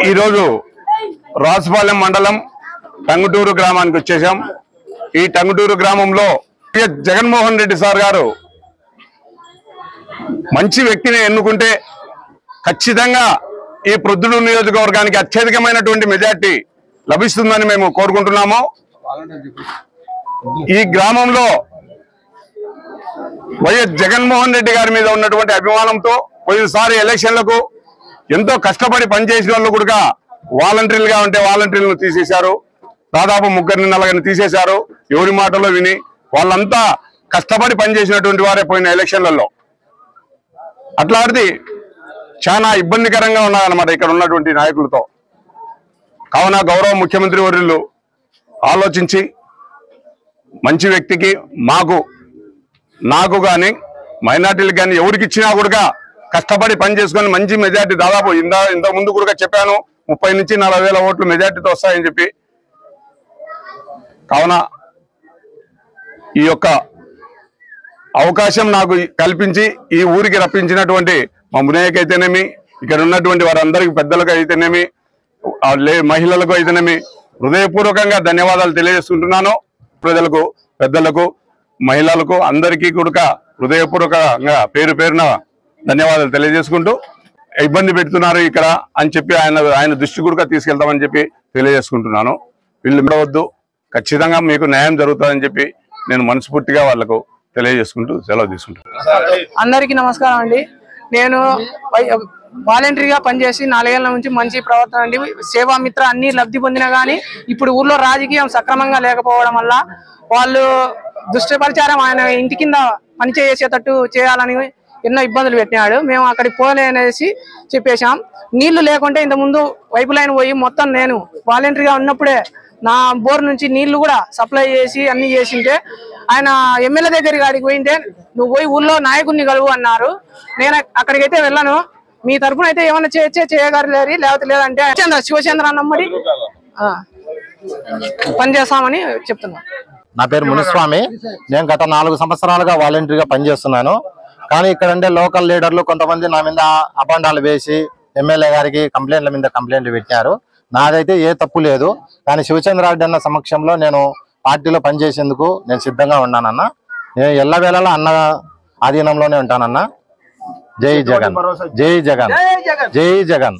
ఈరోజు రాజపాలెం మండలం టంగుటూరు గ్రామానికి వచ్చేసాం. ఈ టంగుటూరు గ్రామంలో జగన్మోహన్ రెడ్డి సార్ గారు మంచి వ్యక్తిని ఎన్నుకుంటే ఖచ్చితంగా ఈ ప్రొద్దుటూరు నియోజకవర్గానికి అత్యధికమైనటువంటి మెజార్టీ లభిస్తుందని మేము కోరుకుంటున్నాము. ఈ గ్రామంలో వైఎస్ జగన్మోహన్ రెడ్డి గారి మీద ఉన్నటువంటి అభిమానంతో పోయినసారి ఎలక్షన్లకు ఎంతో కష్టపడి పనిచేసిన వాళ్ళు కూడా వాలంటీర్లుగా ఉంటే వాలంటీర్లను తీసేశారు. దాదాపు 3-4 తీసేశారు. ఎవరి మాటలో విని వాళ్ళంతా కష్టపడి పనిచేసినటువంటి వారే పోయిన ఎలక్షన్లలో. అట్లాంటిది చాలా ఇబ్బందికరంగా ఉన్నారన్నమాట ఇక్కడ ఉన్నటువంటి నాయకులతో. కావున గౌరవ ముఖ్యమంత్రి వర్యులు ఆలోచించి మంచి వ్యక్తికి నాకు కానీ మైనార్టీలకు కానీ ఎవరికి ఇచ్చినా కూడా కష్టపడి పనిచేసుకొని మంచి మెజార్టీ దాదాపు ఇంత ముందు కూడా చెప్పాను 30 నుంచి 40 వేల ఓట్లు మెజార్టీతో వస్తాయని చెప్పి. కావున ఈ యొక్క అవకాశం నాకు కల్పించి ఈ ఊరికి రప్పించినటువంటి మా మునయ్యకి అయితేనేమి, ఇక్కడ ఉన్నటువంటి వారందరికీ పెద్దలకు అయితేనేమి, మహిళలకు అయితేనేమి హృదయపూర్వకంగా ధన్యవాదాలు తెలియజేసుకుంటున్నాను. ప్రజలకు, పెద్దలకు, మహిళలకు అందరికీ కూడా హృదయపూర్వకంగా పేరు పేరున ధన్యవాదాలు తెలియజేసుకుంటూ, ఇబ్బంది పెడుతున్నారు ఇక్కడ అని చెప్పి ఆయన దృష్టి కూడా తీసుకెళ్తామని చెప్పి తెలియజేసుకుంటున్నాను. వీళ్ళు ఉండవద్దు, ఖచ్చితంగా మీకు న్యాయం జరుగుతుందని చెప్పి నేను మనస్ఫూర్తిగా వాళ్లకు తెలియజేసుకుంటూ సెలవు తీసుకుంటాను. అందరికీ నమస్కారం అండి. నేను వాలంటరీగా పనిచేసి 4 ఏళ్ల నుంచి మంచి ప్రవర్తన అండి. సేవామిత్ర అన్ని లబ్ధి పొందినా కానీ ఇప్పుడు ఊర్లో రాజకీయం సక్రమంగా లేకపోవడం వల్ల వాళ్ళు దుష్టపరిచారం ఆయన ఇంటి కింద పనిచేసేటట్టు చేయాలని ఎన్నో ఇబ్బందులు పెట్టినాడు. మేము అక్కడికి పోలేనేసి చెప్పేశాం. నీళ్లు లేకుంటే ఇంతకుముందు పైపు లైన్ పోయి మొత్తం నేను వాలంటరీగా ఉన్నప్పుడే నా బోర్ నుంచి నీళ్లు కూడా సప్లై చేసి అన్ని చేసింటే ఆయన ఎమ్మెల్యే దగ్గరికి అడిగి పోయింటే నువ్వు పోయి ఊళ్ళో నాయకుడిని కలువు అన్నారు. నేను అక్కడికైతే వెళ్ళను, మీ తరఫున అయితే ఏమైనా చేయగలరు లేకపోతే లేదంటే శివచంద్ర నమ్మడి పనిచేస్తామని చెప్తున్నా. నా పేరు మునిస్వామి. నేను గత 4 సంవత్సరాలుగా వాలంటరీగా పనిచేస్తున్నాను. కానీ ఇక్కడ ఉండే లోకల్ లీడర్లు కొంతమంది నా మీద అబండాలు వేసి ఎమ్మెల్యే గారికి కంప్లైంట్లు పెట్టారు. నాదైతే ఏ తప్పు లేదు. కానీ శివచంద్రారెడ్డి అన్న సమక్షంలో నేను పార్టీలో పనిచేసేందుకు నేను సిద్ధంగా ఉన్నానన్నా. నేను ఎల్లవేళలా అన్న ఆధీనంలోనే ఉంటానన్నా. జై జగన్, జై జగన్, జై జగన్.